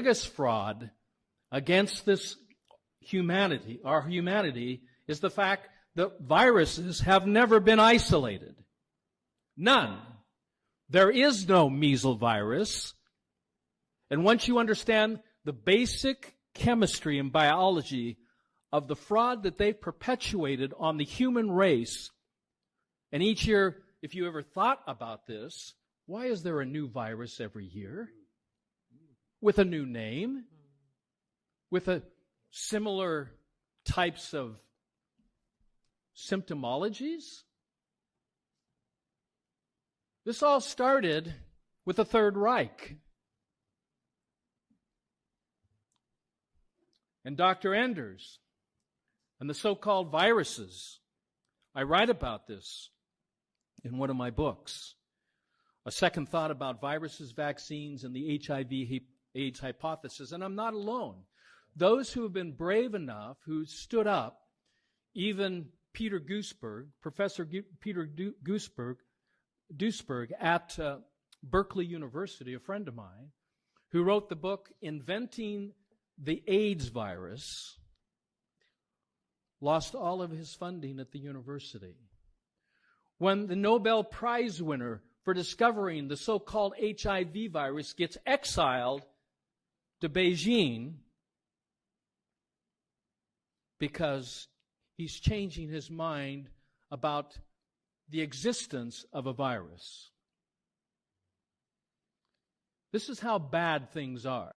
biggest fraud against this humanity, our humanity, is the fact that viruses have never been isolated. None. There is no measles virus. And once you understand the basic chemistry and biology of the fraud that they've perpetuated on the human race, and each year, if you ever thought about this, why is there a new virus every year? With a new name? With a similar types of symptomologies? This all started with the Third Reich. And Dr. Enders and the so-called viruses. I write about this in one of my books. A second thought about viruses, vaccines, and the HIV/AIDS hypothesis. And I'm not alone. Those who have been brave enough, who stood up, even Peter Duesberg, Professor Peter Duesberg at Berkeley University, a friend of mine, who wrote the book Inventing the AIDS Virus, lost all of his funding at the university. When the Nobel Prize winner for discovering the so-called HIV virus gets exiled to Beijing because he's changing his mind about the existence of a virus. This is how bad things are.